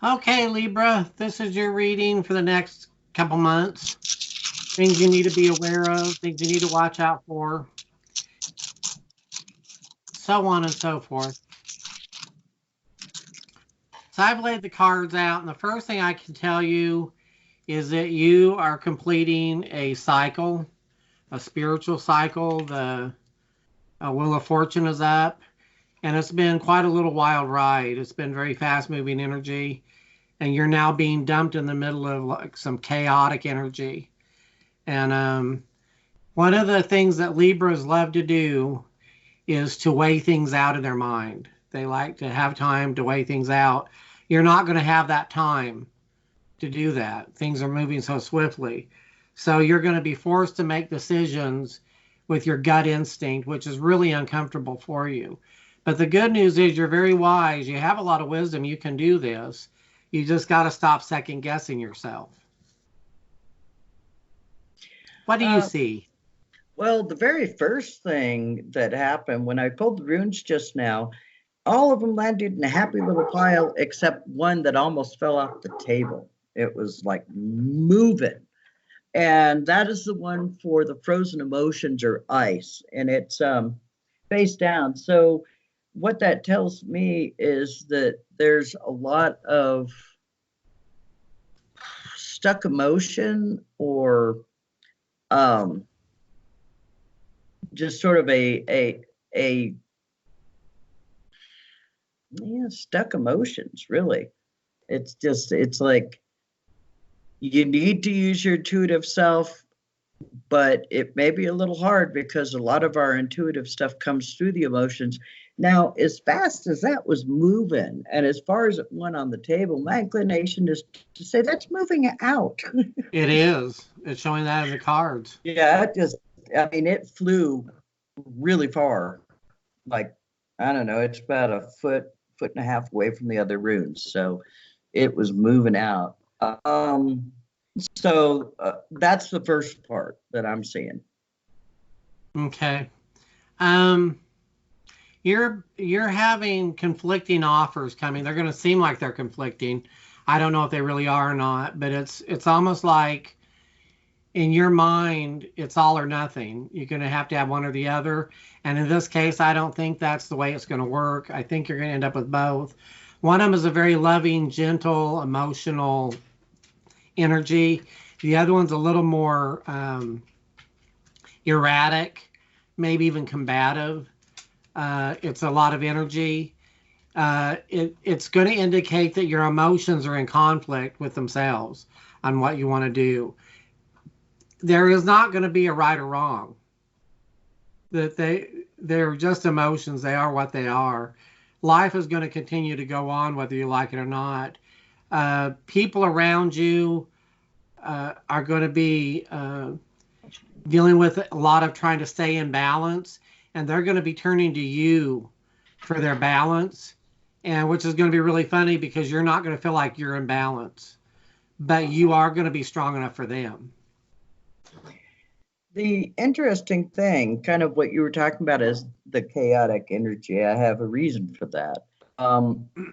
Okay, Libra, this is your reading for the next couple months. Things you need to be aware of, things you need to watch out for, so on and so forth. So I've laid the cards out, and the first thing I can tell you is that you are completing a cycle, a spiritual cycle. The Wheel of Fortune is up, and it's been quite a little wild ride. It's been very fast moving energy, and you're now being dumped in the middle of like some chaotic energy. And one of the things that Libras love to do is to weigh things out in their mind. They like to have time to weigh things out. You're not going to have that time to do that. Things are moving so swiftly. So you're going to be forced to make decisions with your gut instinct, which is really uncomfortable for you. But the good news is you're very wise. You have a lot of wisdom. You can do this. You just got to stop second guessing yourself. What do you see? Well, the very first thing that happened when I pulled the runes just now, all of them landed in a happy little pile except one that almost fell off the table. It was like moving. And that is the one for the frozen emotions or ice. And it's face down. So what that tells me is that there's a lot of stuck emotion or just sort of a stuck emotions, really. It's like you need to use your intuitive self, but it may be a little hard because a lot of our intuitive stuff comes through the emotions. Now, as fast as that was moving, and as far as it went on the table, my inclination is to say that's moving it out. It is. It's showing that in the cards. Yeah, it flew really far. Like, I don't know, it's about a foot and a half away from the other runes. So it was moving out. So that's the first part that I'm seeing. Okay. You're having conflicting offers coming. They're going to seem like they're conflicting. I don't know if they really are or not, but it's almost like in your mind it's all or nothing. You're going to have one or the other. And in this case, I don't think that's the way it's going to work. I think you're going to end up with both. One of them is a very loving, gentle, emotional energy. The other one's a little more erratic, maybe even combative. It's a lot of energy. It's going to indicate that your emotions are in conflict with themselves on what you want to do. There is not going to be a right or wrong. That they're just emotions. They are what they are. Life is going to continue to go on whether you like it or not. People around you are going to be dealing with a lot of trying to stay in balance, and they're going to be turning to you for their balance, and which is going to be really funny because you're not going to feel like you're in balance, but you are going to be strong enough for them. The interesting thing, kind of what you were talking about, is the chaotic energy. I have a reason for that.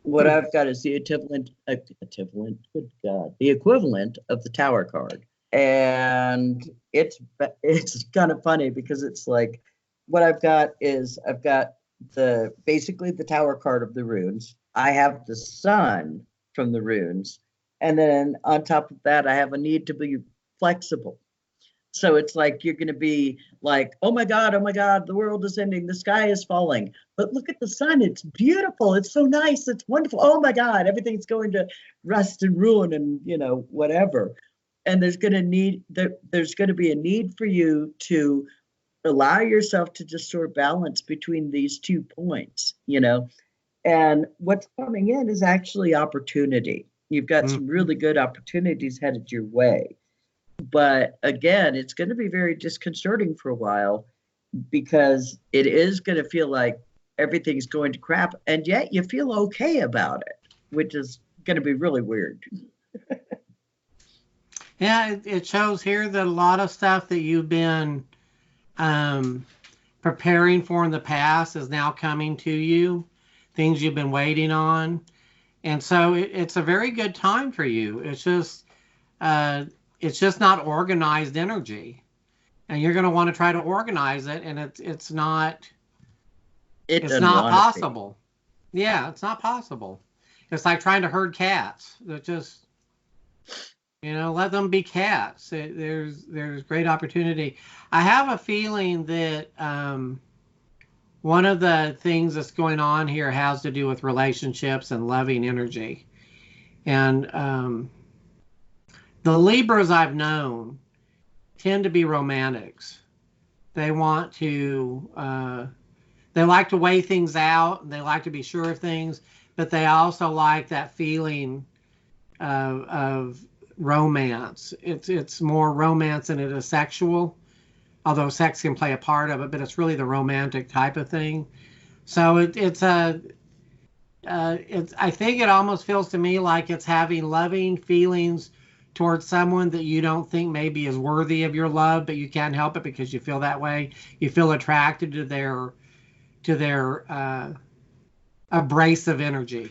What I've got is the equivalent, good God, the equivalent of the Tower card. And it's kind of funny because it's like what I've got basically the Tower card of the runes. I have the sun from the runes. And then on top of that, I have a need to be flexible. So it's like you're going to be like, oh my God, the world is ending, the sky is falling. But look at the sun, it's beautiful, it's so nice, it's wonderful. Oh my God, everything's going to rust and ruin and whatever. And there's going to be a need for you to allow yourself to just sort of balance between these 2 points, And what's coming in is actually opportunity. You've got some really good opportunities headed your way. But again, it's going to be very disconcerting for a while because it is going to feel like everything's going to crap, and yet you feel okay about it, which is going to be really weird. Yeah, it shows here that a lot of stuff that you've been preparing for in the past is now coming to you, things you've been waiting on. And so it's a very good time for you. Uh, it's just not organized energy, and you're going to want to try to organize it, and It it's doesn't not want to be. possible. Yeah, it's not possible. It's like trying to herd cats. They're just, let them be cats. There's great opportunity. I have a feeling that one of the things that's going on here has to do with relationships and loving energy. And the Libras I've known tend to be romantics. They want to, they like to weigh things out, and they like to be sure of things, but they also like that feeling of romance. It's more romance than it is sexual, although sex can play a part of it, but it's really the romantic type of thing. So I think it almost feels to me like it's having loving feelings towards someone that you don't think maybe is worthy of your love, but you can't help it because you feel that way. You feel attracted to their abrasive energy.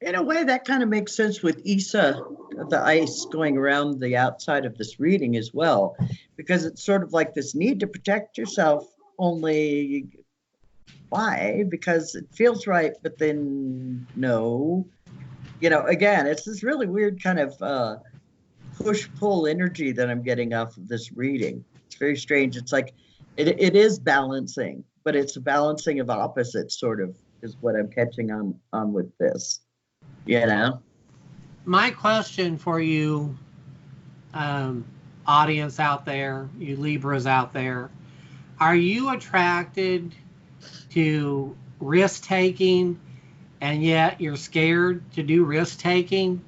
In a way, that kind of makes sense with Issa, the ice going around the outside of this reading as well, because it's sort of like this need to protect yourself. Only why? Because it feels right, but then no. Again, it's this really weird kind of push pull energy that I'm getting off of this reading. It's very strange. It's like it is balancing, but it's a balancing of opposites, sort of, is what I'm catching on with this. My question for you, um, audience out there, you Libras out there, are you attracted to risk taking, and yet you're scared to do risk taking?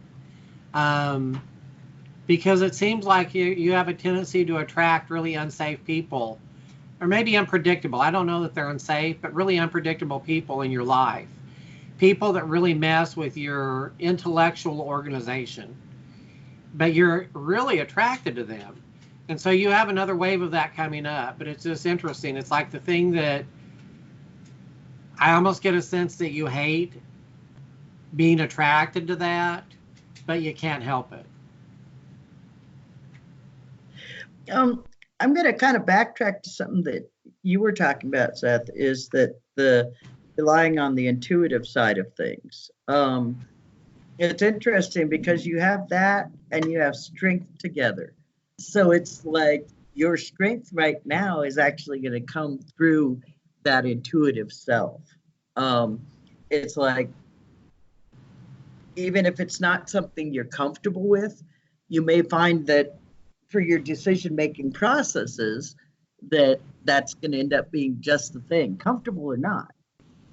Because it seems like you have a tendency to attract really unsafe people, or maybe unpredictable. I don't know that they're unsafe, but really unpredictable people in your life. People that really mess with your intellectual organization, but you're really attracted to them. And so you have another wave of that coming up, but it's just interesting. It's like the thing that I almost get a sense that you hate being attracted to that, but you can't help it. I'm going to kind of backtrack to something that you were talking about, Seth, is that the relying on the intuitive side of things. It's interesting because you have that and you have strength together. So it's like your strength right now is actually going to come through that intuitive self. It's like, even if it's not something you're comfortable with, you may find that for your decision-making processes, that's going to end up being just the thing, comfortable or not,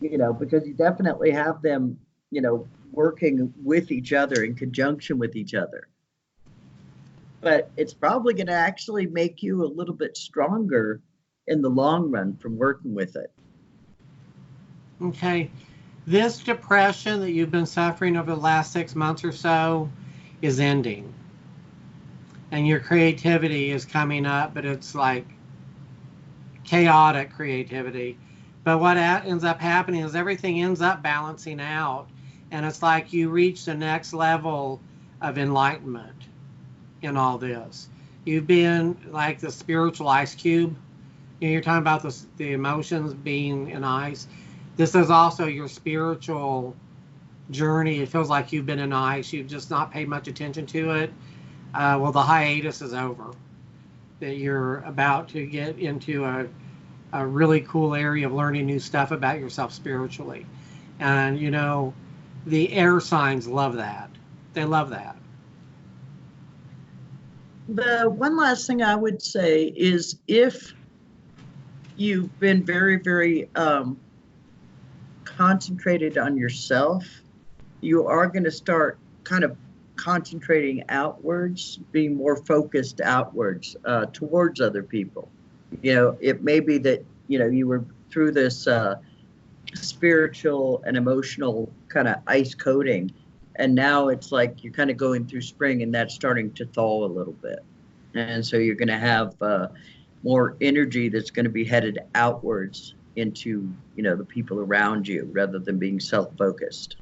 because you definitely have them, working with each other in conjunction with each other. But it's probably going to actually make you a little bit stronger in the long run from working with it. Okay. This depression that you've been suffering over the last 6 months or so is ending. And your creativity is coming up, but it's like chaotic creativity. But what ends up happening is everything ends up balancing out. And it's like you reach the next level of enlightenment in all this. You've been like the spiritual ice cube. You're talking about the emotions being in ice. This is also your spiritual journey. It feels like you've been in ice. You've just not paid much attention to it. Well, the hiatus is over. That you're about to get into a really cool area of learning new stuff about yourself spiritually. And, the air signs love that. They love that. The one last thing I would say is, if you've been very, very concentrated on yourself, you are going to start kind of concentrating outwards, being more focused outwards towards other people. It may be that, you were through this spiritual and emotional kind of ice coating, and now it's like you're kind of going through spring, and that's starting to thaw a little bit. And so you're going to have more energy that's going to be headed outwards into, the people around you, rather than being self-focused.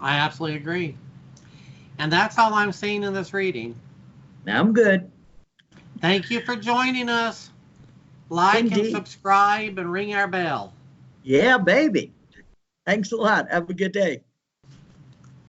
I absolutely agree. And that's all I'm seeing in this reading. I'm good. Thank you for joining us. Like and Indeed. subscribe and ring our bell. Yeah, baby. Thanks a lot. Have a good day.